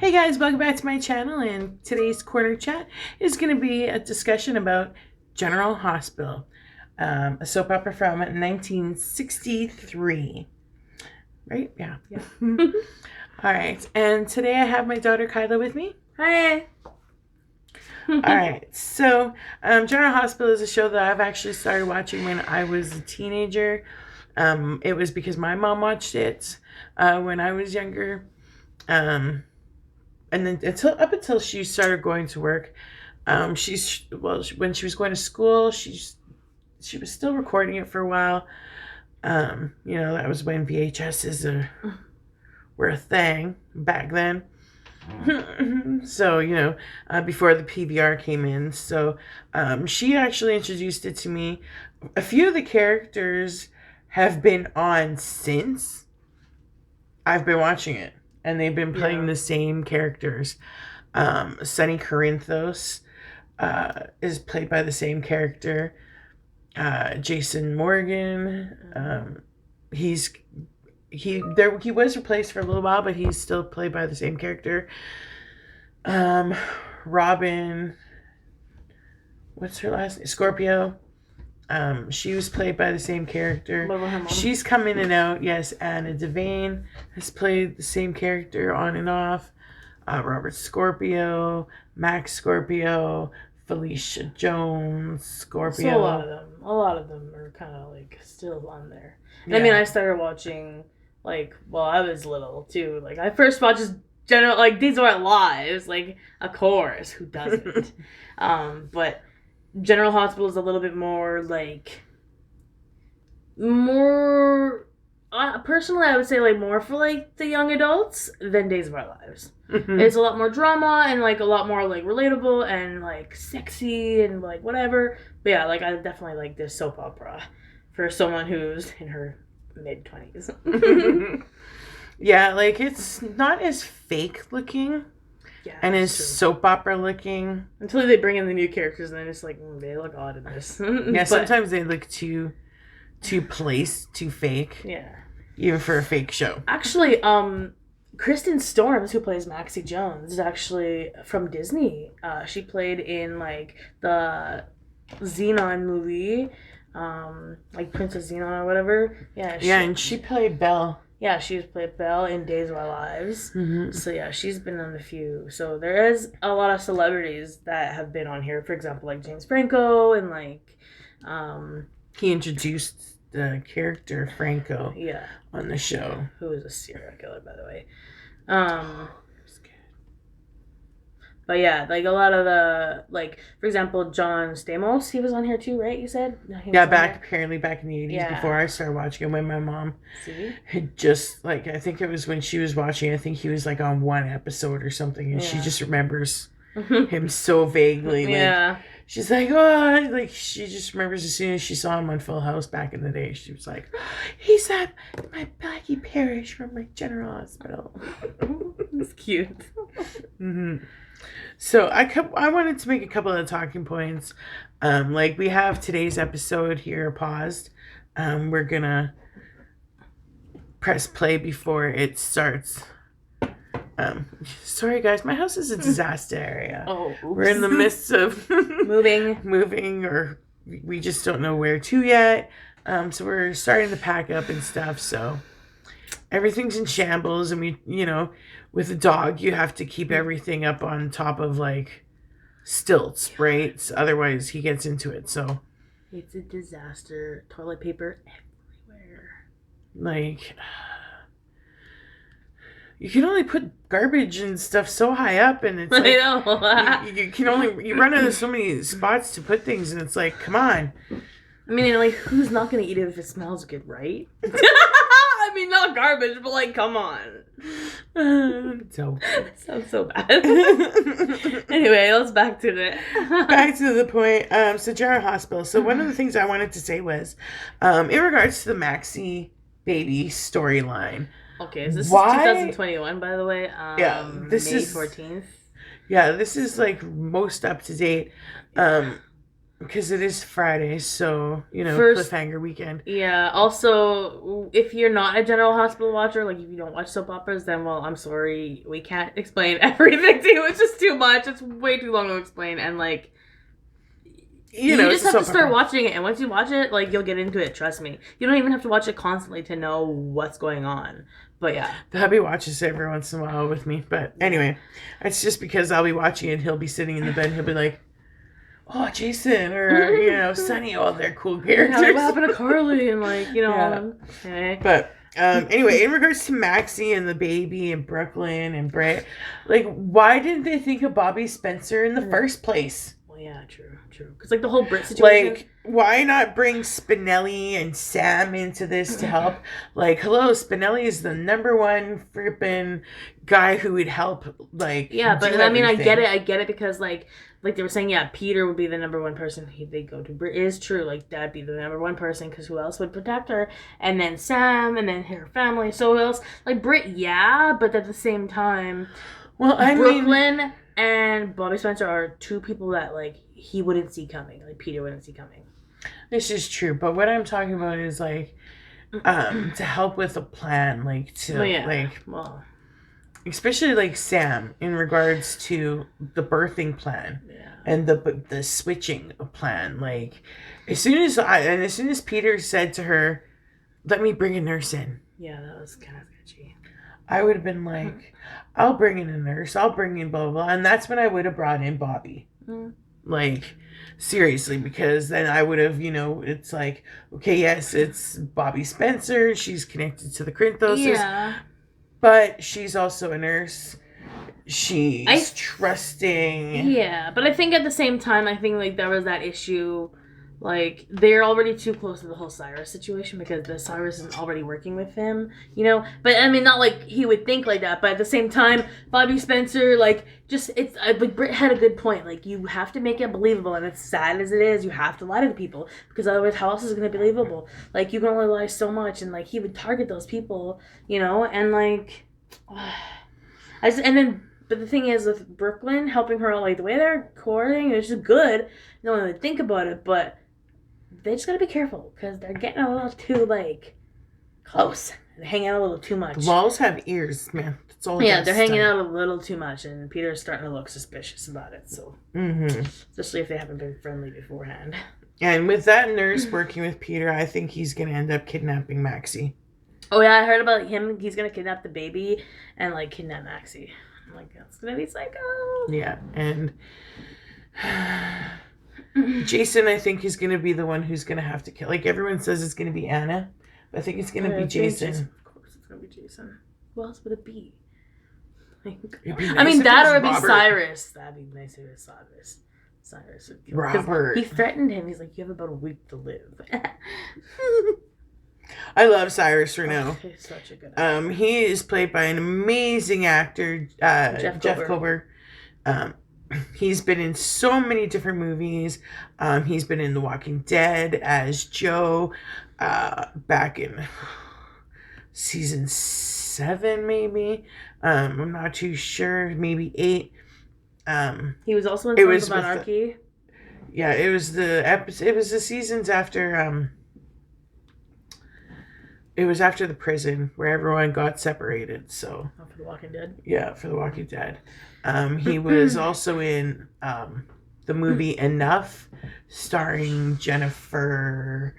Hey guys, welcome back to my channel, and today's corner chat is going to be a discussion about General Hospital, a soap opera from 1963. Right? Yeah. All right, and today I have my daughter Kyla with me. Hi. All right, so General Hospital is a show that I've actually started watching when I was a teenager. It was because my mom watched it when I was younger. And then up until she started going to work, when she was going to school, she was still recording it for a while. That was when VHSs were a thing back then. So before the PVR came in. So she actually introduced it to me. A few of the characters have been on since I've been watching it. And they've been playing the same characters. Sonny Corinthos is played by the same character. Jason Morgan. He was replaced for a little while, but he's still played by the same character. Robin. What's her last name? Scorpio. She was played by the same character. She's come in and out. Yes, Anna Devane has played the same character on and off. Robert Scorpio, Max Scorpio, Felicia Jones, Scorpio. So a lot of them are kind of like still on there. Yeah. I mean, I started watching I was little too. Like I first watched These Are Lives, like of course, who doesn't? But General Hospital is a little bit more personally I would say more for the young adults than Days of Our Lives. Mm-hmm. It's a lot more drama and a lot more relatable and sexy and whatever. But yeah, I definitely like this soap opera for someone who's in her mid-20s. Yeah, it's not as fake looking. Yeah, and it's soap opera looking. Until they bring in the new characters, and then it's they look odd in this. Yeah, sometimes they look too placed, too fake. Yeah. Even for a fake show. Actually, Kristen Storms, who plays Maxi Jones, is actually from Disney. She played in the Xenon movie, Princess Xenon or whatever. Yeah. And she played Belle. Yeah, she's played Belle in Days of Our Lives. Mm-hmm. So, yeah, she's been on a few. So, there is a lot of celebrities that have been on here. For example, James Franco and, he introduced the character Franco on the show. Who is a serial killer, by the way. But, yeah, a lot of the, for example, John Stamos, he was on here too, right, you said? Apparently back in the 80s, before I started watching it, when my mom had just, I think it was when she was watching, I think he was, on one episode or something, and she just remembers him so vaguely. She's she just remembers as soon as she saw him on Full House back in the day, she was like, he's that my Blackie Parrish from, General Hospital. It's cute. Mm-hmm. So I wanted to make a couple of talking points. We have today's episode here paused. We're gonna press play before it starts. Sorry guys, my house is a disaster area. Oh, oops. We're in the midst of moving, or we just don't know where to yet. So we're starting to pack up and stuff. So everything's in shambles, and we, with a dog, you have to keep everything up on top of stilts, right? So otherwise, he gets into it. So it's a disaster. Toilet paper everywhere. You can only put garbage and stuff so high up, and it's I know. you run out of so many spots to put things, and it's come on. I mean, who's not gonna eat it if it smells good, right? I mean, not garbage, but come on. So sounds so bad. Anyway, let's back to the point. So General Hospital. So one of the things I wanted to say was, in regards to the Maxi Baby storyline. Okay, is this 2021, by the way? This May is 14th. Yeah, this is most up to date. because it is Friday, so, cliffhanger weekend. Yeah, also, if you're not a General Hospital watcher, like if you don't watch soap operas, then, well, I'm sorry, we can't explain everything to you. It's just too much. It's way too long to explain, and, like, you just have to start watching it, and once you watch it, like, you'll get into it, trust me. You don't even have to watch it constantly to know what's going on. But yeah. The hubby watches it every once in a while with me. But anyway, it's just because I'll be watching it, he'll be sitting in the bed, and he'll be like, oh, Jason, or, Sunny, all their cool characters. Yeah, what happened to Carly? And, like, okay. But anyway, in regards to Maxi and the baby and Brooklyn and Bray, like, why didn't they think of Bobby Spencer in the first place? Well, yeah, true. Because, like, the whole Brit situation. Like, why not bring Spinelli and Sam into this to help? Like, hello, Spinelli is the number one frippin' guy who would help, like, yeah, but, I mean, I get it, because, like they were saying, yeah, Peter would be the number one person they go to. It is true, like, that'd be the number one person, because who else would protect her? And then Sam, and then her family, so who else? Like, Brit, yeah, but at the same time, well, Brooklyn and Bobby Spencer are two people that, like, he wouldn't see coming. Like, Peter wouldn't see coming. This is true, but what I'm talking about is, like, to help with a plan, like, especially, like, Sam, in regards to the birthing plan and the switching plan. Like, as soon as Peter said to her, let me bring a nurse in. Yeah, that was kind of sketchy. I would have been like, I'll bring in a nurse, I'll bring in blah, blah, blah. And that's when I would have brought in Bobby. Like, seriously, because then I would have, it's like, okay, yes, it's Bobby Spencer. She's connected to the Crinthoses. Yeah. But she's also a nurse. She's trusting. Yeah, but I think at the same time, I think, like, there was that issue. Like, they're already too close to the whole Cyrus situation, because the Cyrus is already working with him, But, I mean, not like he would think like that, but at the same time, Bobby Spencer, like, like, Britt had a good point. Like, you have to make it believable, and as sad as it is, you have to lie to the people, because otherwise, how else is it going to be believable? Like, you can only lie so much, and, like, he would target those people, and, like, but the thing is, with Brooklyn helping her out, like, the way they're courting, it's just good. No one would think about it, but they just gotta be careful, because they're getting a little too, like, close. They're hanging out a little too much. Walls have ears, man. That's all. Yeah, they're hanging out a little too much, and Peter's starting to look suspicious about it. So, especially if they haven't been friendly beforehand. And with that nurse working with Peter, I think he's gonna end up kidnapping Maxi. Oh yeah, I heard about him. He's gonna kidnap the baby and, like, kidnap Maxi. I'm like, that's gonna be psycho. Yeah, and Jason, I think, is going to be the one who's going to have to kill. Like, everyone says it's going to be Anna, but I think it's going to be Jason. Of course it's going to be Jason. Who else would it be? Nice, I mean, that or it'd be Cyrus. That'd be nice if it was Cyrus. Cyrus would kill Robert. He threatened him. He's like, you have about a week to live. I love Cyrus Renaud. He's such a good actor. He is played by an amazing actor, Jeff Kober. He's been in so many different movies. He's been in The Walking Dead as Joe back in season 7, maybe. I'm not too sure. Maybe 8. He was also in Sons of Anarchy. It was the episode. It was the seasons after. It was after the prison where everyone got separated. So. Oh, for The Walking Dead. Yeah, for The Walking Dead. He was also in the movie Enough, starring Jennifer.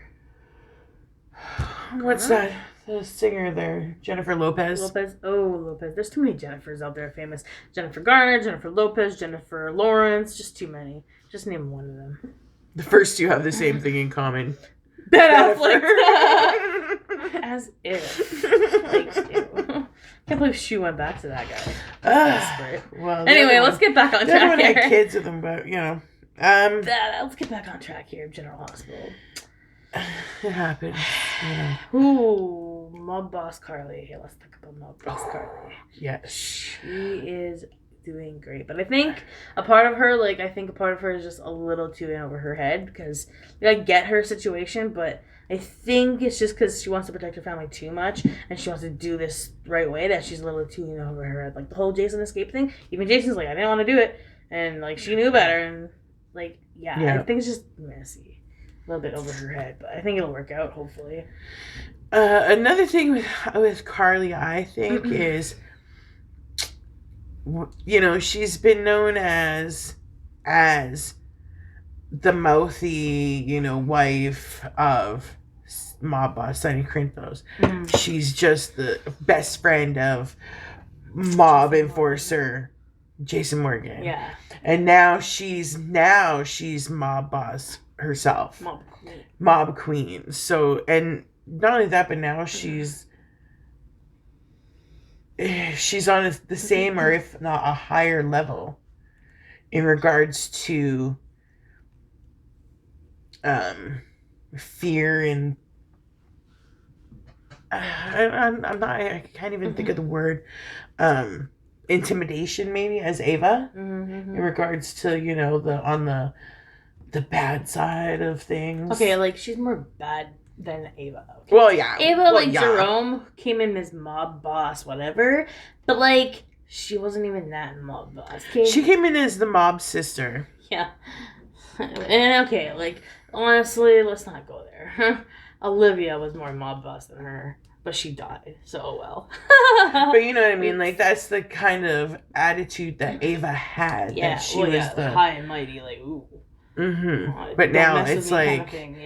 What's that? The singer there, Jennifer Lopez. Lopez. There's too many Jennifers out there famous. Jennifer Garner, Jennifer Lopez, Jennifer Lawrence. Just too many. Just name one of them. The first two have the same thing in common. Ben Affleck. As if. Like, ew. Can't believe she went back to that guy. Well, anyway, let's get back on track everyone here. Had kids with them, but let's get back on track here. General Hospital. It happens. Ooh, Mob Boss Carly. Here, let's talk about Mob Boss Carly. Yes, she is doing great, but I think a part of her, is just a little too in over her head, because I get her situation, but I think it's just because she wants to protect her family too much, and she wants to do this right way, that she's a little too in over her head. Like the whole Jason escape thing, even Jason's like, I didn't want to do it, and like she knew better, and Like, I think it's just messy. A little bit over her head, but I think it'll work out, hopefully. Another thing with Carly, I think, is, you know, she's been known as the mouthy, you know, wife of mob boss Sonny Corinthos. She's just the best friend of mob enforcer Jason Morgan. Yeah. And now she's mob boss herself. Mob queen. So, and not only that, but now she's on the same, or if not a higher level, in regards to fear and I can't even think of the word, intimidation, maybe, as Ava, in regards to, you know, the bad side of things. Okay, like, she's more bad than Ava. Okay. Well, yeah. Ava, Jerome came in as mob boss, whatever, but, like, she wasn't even that mob boss. She came in as the mob sister. Yeah. And, okay, like, honestly, let's not go there. Olivia was more mob boss than her, but she died, so oh well. But you know what I mean? Like, that's the kind of attitude that Ava had. Yeah, that she was the high and mighty, like, ooh. But now it's like, kind of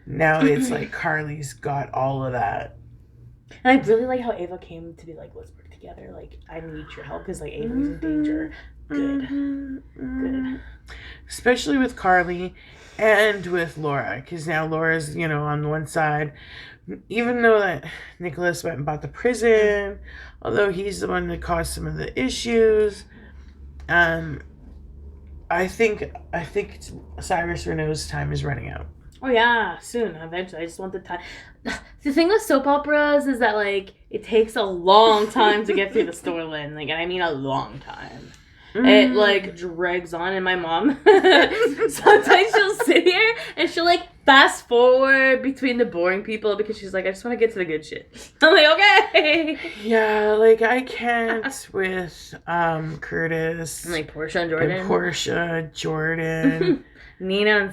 now it's like Carly's got all of that. And I really like how Ava came to be like, let's work together. Like, I need your help because, like, Ava's in danger. Good. Especially with Carly and with Laura, because now Laura's, you know, on one side. Even though that Nicholas went and bought the prison, although he's the one that caused some of the issues, I think Cyrus Renault's time is running out. Oh yeah, soon. Eventually, I just want the time. The thing with soap operas is that, like, it takes a long time to get through the storyline. Like, and I mean a long time. It, like, drags on, and my mom, sometimes she'll sit here and she'll, like, fast forward between the boring people because she's like, I just want to get to the good shit. I'm like, okay. Yeah, like, I can't with Curtis. And, like, Portia and Jordan. Nina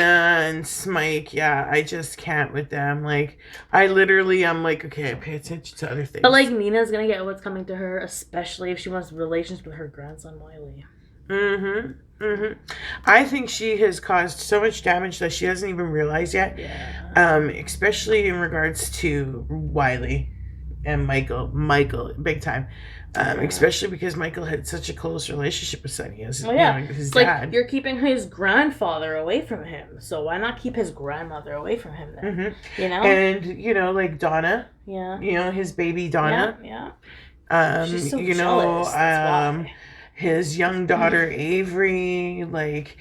and Smike. Yeah, I just can't with them. Like, I'm like, okay, I pay attention to other things. But, like, Nina's gonna get what's coming to her, especially if she wants relations with her grandson Wiley. I think she has caused so much damage that she doesn't even realize yet. Yeah. Especially in regards to Wiley and Michael, big time. Especially because Michael had such a close relationship with Sonny as his dad. Like, you're keeping his grandfather away from him, so why not keep his grandmother away from him then? You know? And, you know, like Donna. Yeah. You know, his baby Donna. Yeah. She's so jealous. That's why. His young daughter Avery, like,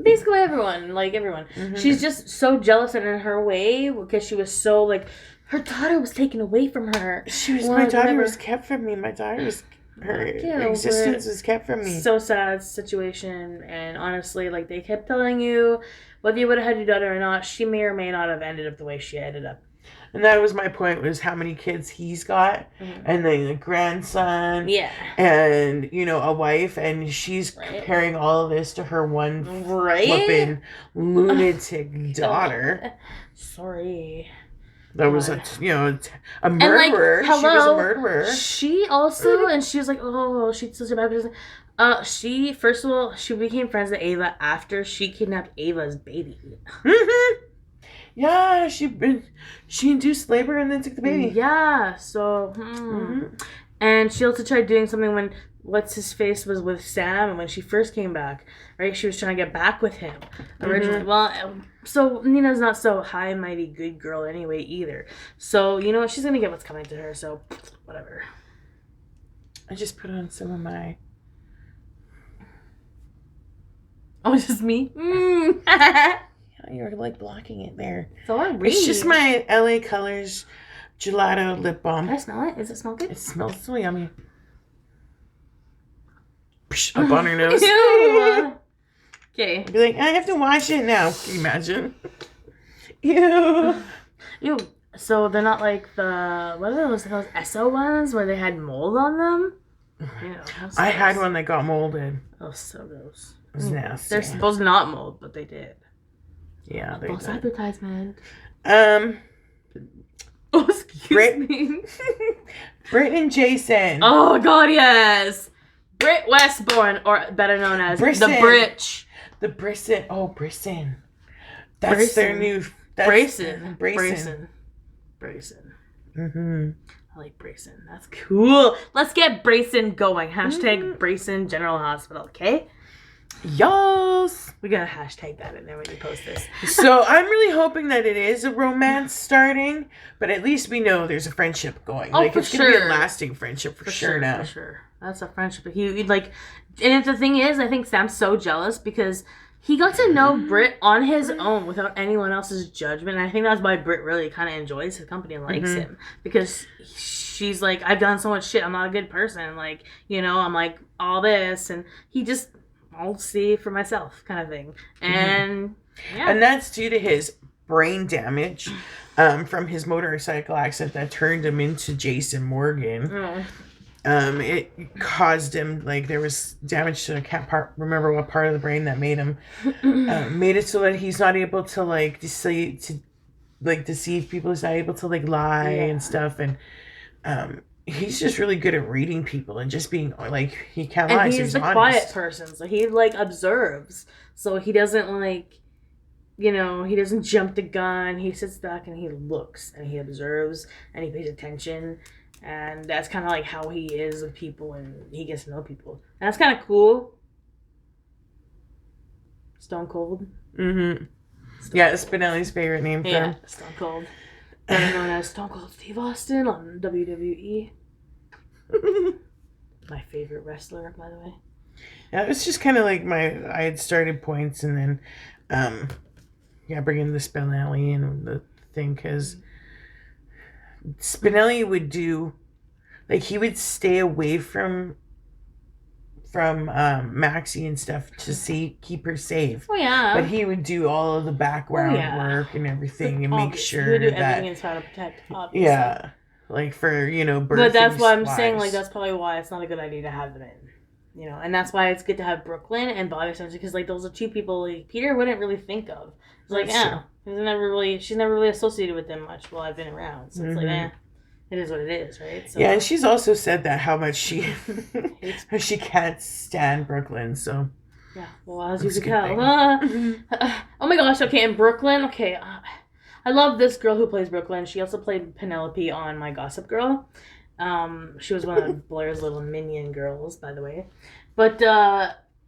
basically everyone. She's just so jealous and in her way because she was so, like, her daughter was taken away from her. My daughter was kept from me. Her existence was kept from me. So sad situation, and honestly, like, they kept telling you whether you would have had your daughter or not, she may or may not have ended up the way she ended up. And that was my point, was how many kids he's got, and then a grandson, and, you know, a wife, and she's comparing all of this to her one flipping lunatic daughter. Sorry. That was a murderer. And, like, she was a murderer. She also, and she was like, oh, she's such a bad person. She, first of all, she became friends with Ava after she kidnapped Ava's baby. Yeah, she induced labor and then took the baby. Yeah, so, And she also tried doing something when What's-His-Face was with Sam, and when she first came back, right, she was trying to get back with him originally. Well, so Nina's not so high, mighty, good girl anyway either. So, you know what, she's going to get what's coming to her, so whatever. I just put on some of my... Oh, it's just me? You're, like, blocking it there. Sorry. It's just my LA Colors Gelato lip balm. Can I smell it? Does it smell good? It smells so yummy. Up on her nose. Ew. Okay. Be like, I have to wash it now. Can you imagine? Ew. Ew. So they're not like the, what are those Esso ones where they had mold on them? I had one that got molded. Oh, so gross. It was nasty. They're supposed to not mold, but they did. Yeah, they false did. advertisement. Oh, excuse me. Britt and Jason. Oh God, yes. Britt Westbourne, or better known as Brayson. the Britch. The Brayson. Oh, Brayson. That's their new. Brayson. Mm-hmm. I like Brayson. That's cool. Let's get Brayson going. Hashtag Brayson General Hospital, okay? Yes. We gotta hashtag that in there when you post this. So I'm really hoping that it is a romance starting, but at least we know there's a friendship going. Oh, like for it's gonna be sure. a lasting friendship for sure now. For sure. That's a friendship. He like, and the thing is, I think Sam's so jealous because he got to know Britt on his own without anyone else's judgment. And I think that's why Britt really kind of enjoys his company and likes him, because she's like, I've done so much shit. I'm not a good person. Like, you know, I'm like all this, and he just, I'll see for myself kind of thing. And yeah. And that's due to his brain damage from his motorcycle accident that turned him into Jason Morgan. Oh. It caused him, like, there was damage to the part, remember what part of the brain that made him, made it so that he's not able to, like, deceive people. He's not able to, like, lie and stuff. And he's just really good at reading people and just being, like, he can't lie. And so he's the honest. quiet person, so he, like, observes. So he doesn't, like, you know, he doesn't jump the gun. He sits back and he looks and he observes and he pays attention. And that's kind of like how he is with people, and he gets to know people. And that's kind of cool. Stone Cold. Mm-hmm. Yeah, Spinelli's favorite name for him. Stone Cold. Better known as Stone Cold Steve Austin on WWE. My favorite wrestler, by the way. Yeah, it was just kind of like I had started points, and then, bringing the Spinelli and the thing, because Spinelli would do, like, he would stay away from Maxi and stuff to keep her safe. Oh yeah. But he would do all of the background work and everything, and make sure he would do that everything and try to protect. Obviously. Yeah, like for birthing. But that's why I'm saying, like, wives. that's probably why it's not a good idea to have them in. You know, and that's why it's good to have Brooklyn and Bobby essentially, because, like, those are two people like Peter wouldn't really think of. It's like, she's never really associated with them much while I've been around. So it's like, it is what it is, right? So, yeah, and she's also said that how much she can't stand Brooklyn. So yeah, well, as you can tell. Oh my gosh, okay, in Brooklyn, okay, I love this girl who plays Brooklyn. She also played Penelope on My Gossip Girl. She was one of Blair's little minion girls, by the way. But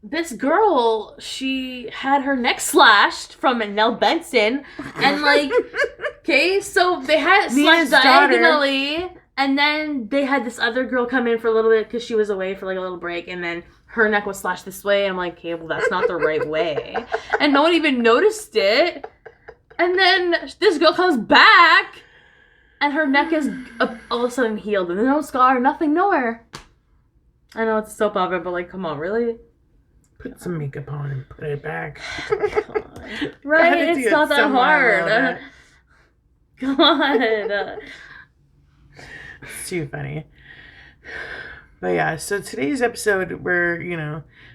this girl, she had her neck slashed from Nell Benson, and like, okay, so they had it slashed diagonally, and then they had this other girl come in for a little bit because she was away for like a little break, and then her neck was slashed this way. I'm like, okay, well, that's not the right way, and no one even noticed it. And then this girl comes back, and her neck is all of a sudden healed, and no scar, nothing, nowhere. I know it's a soap opera, but like, come on, really? Put some makeup on and put it back. Right? It's not that hard. God. It's too funny. But yeah, so today's episode,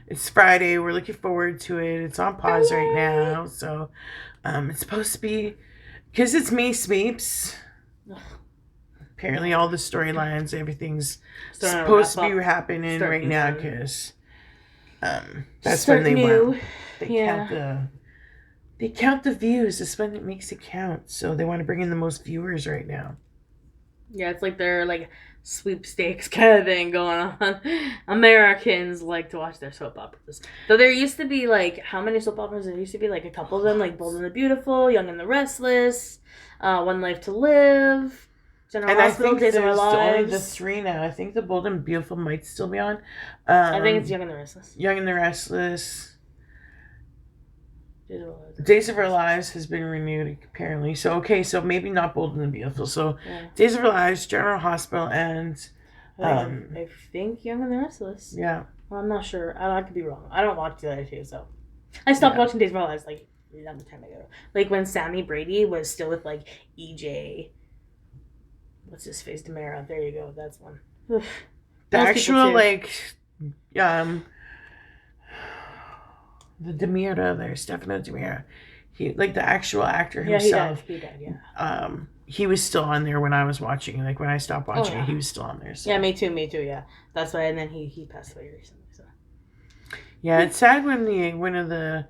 it's Friday. We're looking forward to it. It's on pause right now. So it's supposed to be, because it's May Sweeps. Apparently all the storylines, everything's supposed to be happening right now, because that's when they want. They count the views. That's when it makes it count. So they want to bring in the most viewers right now. Yeah, it's like their like sweepstakes kind of thing going on. Americans like to watch their soap operas. Though there used to be like, how many soap operas? There used to be like a couple of them, like Bold and the Beautiful, Young and the Restless, One Life to Live, General Hospital, Days of Our Lives. Only the three now. I think the Bold and Beautiful might still be on. I think it's Young and the Restless. Young and the Restless. Days of Our Lives has been renewed, apparently. So maybe not Bold and the Beautiful. So Days of Our Lives, General Hospital, and I think Young and the Restless. Yeah. Well, I'm not sure. I could be wrong. I don't watch the other two, so I stopped watching Days of Our Lives like a long time ago. Like when Sammy Brady was still with like EJ. What's his face? Demara. There you go. That's one. Oof. The actual the Demira there, Stefano Demira. He, like, the actual actor Yeah, himself. he died, yeah. He was still on there when I was watching. Like, when I stopped watching it, he was still on there. So. Yeah, me too, yeah. That's why, and then he passed away recently, so. Yeah, it's sad when one of the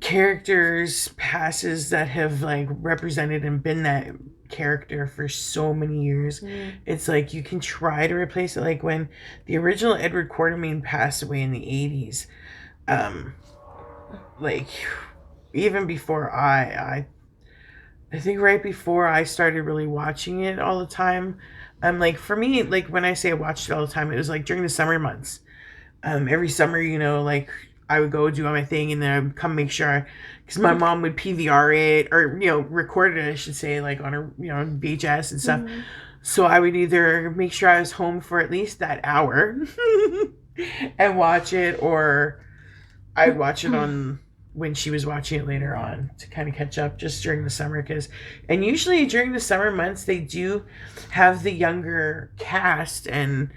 characters passes that have, like, represented and been that character for so many years. It's like you can try to replace it. Like, when the original Edward Quartermaine passed away in the 80s, like, even before I think right before I started really watching it all the time, like, for me, like, when I say I watched it all the time, it was like during the summer months. Every summer, you know, like, I would go do my thing, and then I would come make sure, because my mom would PVR it, or, you know, record it, I should say, like, on her, you know, VHS and stuff. So I would either make sure I was home for at least that hour and watch it, or I'd watch it on when she was watching it later on to kind of catch up just during the summer. And usually during the summer months, they do have the younger cast and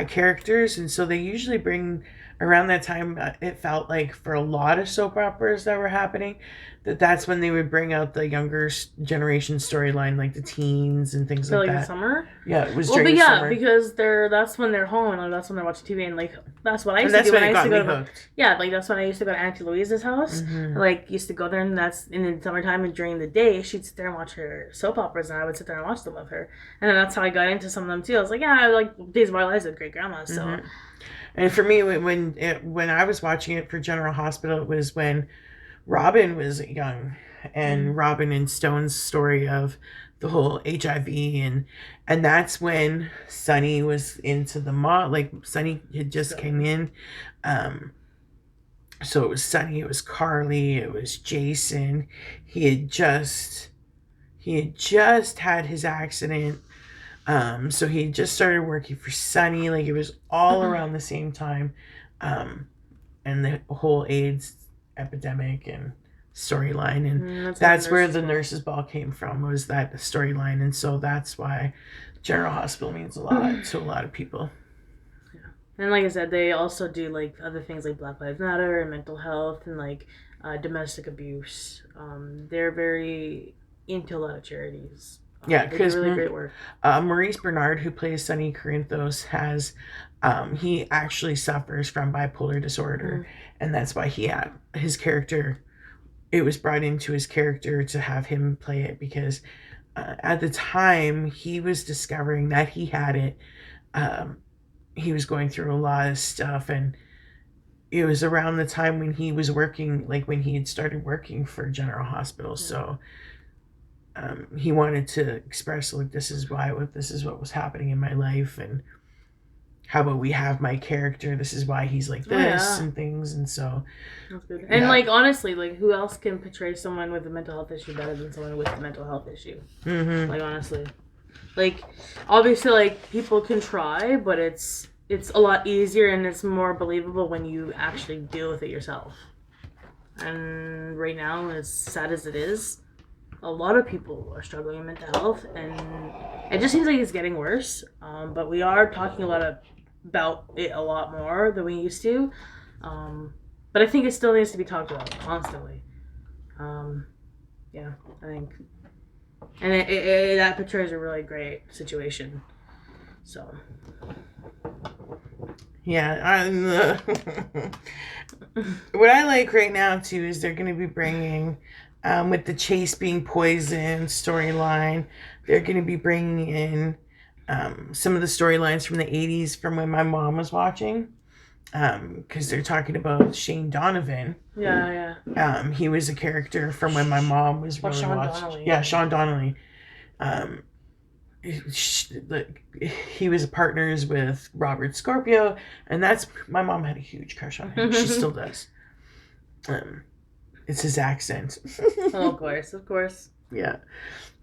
characters, and so they usually bring around that time, it felt like, for a lot of soap operas that were happening, that's when they would bring out the younger generation storyline, like the teens and things like that. The summer? Yeah, it was during the summer. Because that's when they're home, and like, that's when they're watching TV, and like that's what I used to do when I used to go to like that's when I used to go to Auntie Louise's house. Like, used to go there, and that's in the summertime, and during the day she'd sit there and watch her soap operas, and I would sit there and watch them with her, and then that's how I got into some of them too. I was like, yeah, I like Days of Our Lives with Great Grandma, so. And for me, when I was watching it for General Hospital, it was when Robin was young, and Robin and Stone's story of the whole HIV, and that's when Sunny was into the mob. Like, Sunny had just came in, so it was Sunny, it was Carly, it was Jason. He had just had his accident. So he just started working for Sunny. Like, it was all around the same time. And the whole AIDS epidemic and storyline. And that's where the Nurses Ball came from, was that storyline. And so that's why General Hospital means a lot to a lot of people. Yeah. And like I said, they also do, like, other things like Black Lives Matter and mental health and, like, domestic abuse. They're very into a lot of charities. Yeah, because really great work. Maurice Bernard, who plays Sonny Corinthos, has he actually suffers from bipolar disorder, and that's why he had his character. It was brought into his character to have him play it, because at the time he was discovering that he had it. He was going through a lot of stuff, and it was around the time when he was working, like when he had started working for General Hospital. So. He wanted to express, like, this is what was happening in my life, and how about we have my character, this is why he's like this, and things. And so that's good. And like, honestly, like, who else can portray someone with a mental health issue better than someone with a mental health issue? Like, honestly, like, obviously, like, people can try, but it's a lot easier and it's more believable when you actually deal with it yourself. And right now, as sad as it is, a lot of people are struggling with mental health, and it just seems like it's getting worse. But we are talking about it a lot more than we used to. But I think it still needs to be talked about constantly. Yeah, I think. And that portrays a really great situation. So. Yeah. What I like right now, too, is they're going to be bringing... with the Chase being poisoned storyline, they're going to be bringing in some of the storylines from the 80s from when my mom was watching, because they're talking about Shane Donovan. Yeah. He was a character from when my mom was really watching. Donnelly. Yeah, Sean Donnelly. He was partners with Robert Scorpio, and my mom had a huge crush on him. She still does. It's his accent. Oh, of course. Yeah.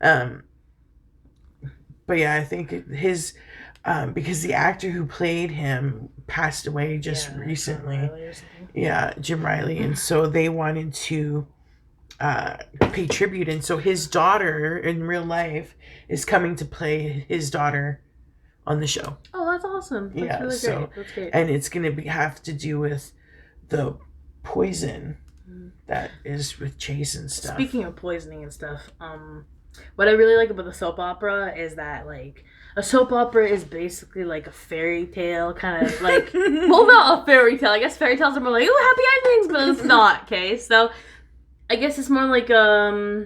But yeah, I think his, because the actor who played him passed away just recently. Jim Riley. And so they wanted to pay tribute. And so his daughter in real life is coming to play his daughter on the show. Oh, that's awesome. That's really great. That's great. And it's going to have to do with the poison that is with Chase and stuff. Speaking of poisoning and stuff, what I really like about the soap opera is that, like, a soap opera is basically like a fairy tale, kind of like, well, not a fairy tale. I guess fairy tales are more like, oh, happy endings, but it's not, okay? So, I guess it's more like, I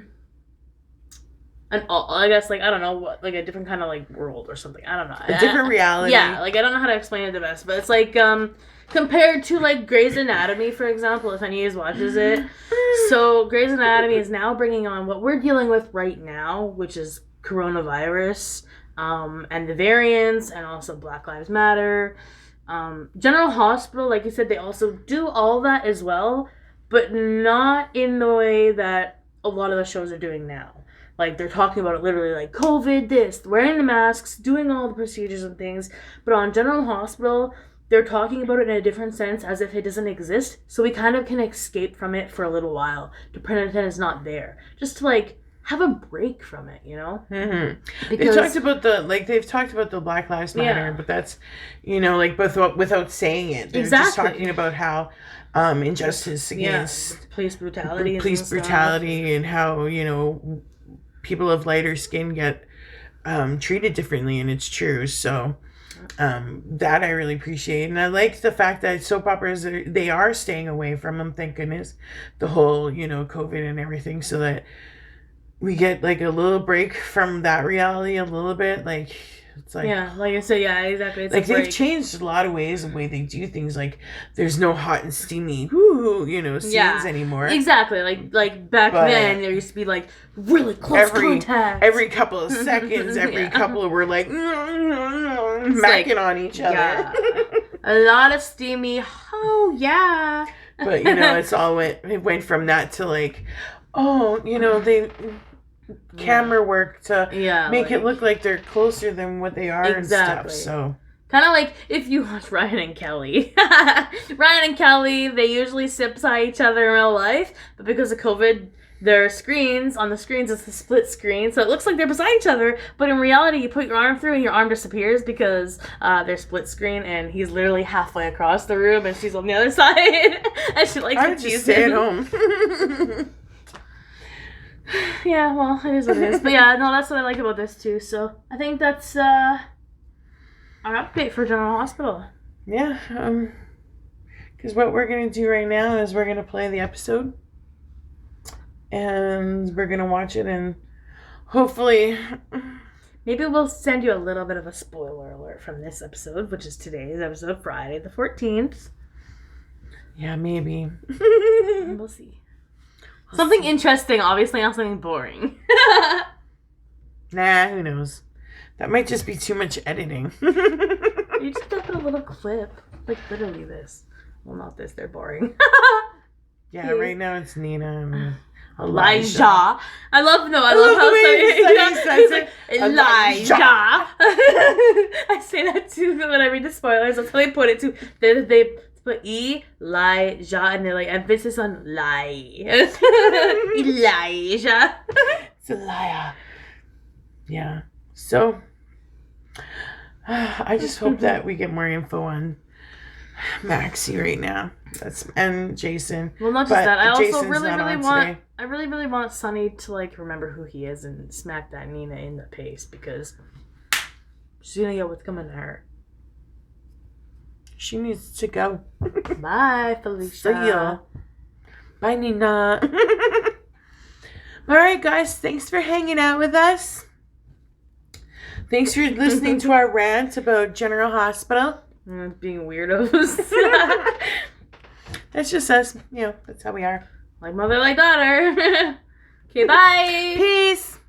guess, like, I don't know, what, like a different kind of, like, world or something. I don't know. A different reality. Yeah, like, I don't know how to explain it the best, but it's like, compared to, like, Grey's Anatomy, for example, if any of you watches it. So, Grey's Anatomy is now bringing on what we're dealing with right now, which is coronavirus, and the variants, and also Black Lives Matter. General Hospital, like you said, they also do all that as well, but not in the way that a lot of the shows are doing now. Like, they're talking about it literally like COVID, this, wearing the masks, doing all the procedures and things. But on General Hospital, they're talking about it in a different sense, as if it doesn't exist. So we kind of can escape from it for a little while to pretend it's not there. Just to, like, have a break from it, you know? Mm-hmm. Because they've talked about the Black Lives Matter, but that's, like, without saying it. They're just talking about how injustice against police brutality and how, people of lighter skin get treated differently, and it's true. So that I really appreciate, and I like the fact that soap operas they are staying away from them, thank goodness, the whole COVID and everything, so that we get like a little break from that reality a little bit. Like, it's like, yeah, like I said, yeah, exactly. It's like they've changed a lot of ways, the way they do things. Like, there's no hot and steamy scenes anymore. Exactly. Like back then, there used to be like really close contact. Every couple of seconds, every couple were like macking on each other. Yeah. A lot of steamy. Oh yeah. But it went from that to like, they camera work to make it look like they're closer than what they are and stuff. So kind of like if you watch Ryan and Kelly. Ryan and Kelly, they usually sit beside each other in real life, but because of COVID, their screens, on the screens, it's a split screen, so it looks like they're beside each other, but in reality, you put your arm through and your arm disappears because they're split screen, and he's literally halfway across the room, and she's on the other side, and she likes to tease him. Stay at home. Yeah, well, it is what it is. But yeah, no, that's what I like about this too. So I think that's our update for General Hospital. Yeah, because what we're gonna do right now is we're gonna play the episode, and we're gonna watch it, and hopefully, maybe we'll send you a little bit of a spoiler alert from this episode, which is today's episode, Friday the 14th. Yeah, maybe. We'll see. Something interesting, obviously not something boring. Nah, who knows? That might just be too much editing. You just have to put a little clip. Like, literally this. Well, not this, they're boring. Yeah, right now it's Nina and Elijah. I love how he says it. Elijah. I say that too when I read the spoilers. That's how they put it too. They put Elijah, and they're like, emphasis on lie. Elijah. It's a liar. Yeah. So, I just hope that we get more info on Maxi right now. And Jason. Well, not just that. I also really want Sunny to like remember who he is and smack that Nina in the face, because she's gonna get what's coming to her. She needs to go. Bye, Felicia. See ya. Bye, Nina. All right, guys. Thanks for hanging out with us. Thanks for listening to our rant about General Hospital. Being weirdos. That's just us. That's how we are. Like mother, like daughter. Okay, bye. Peace.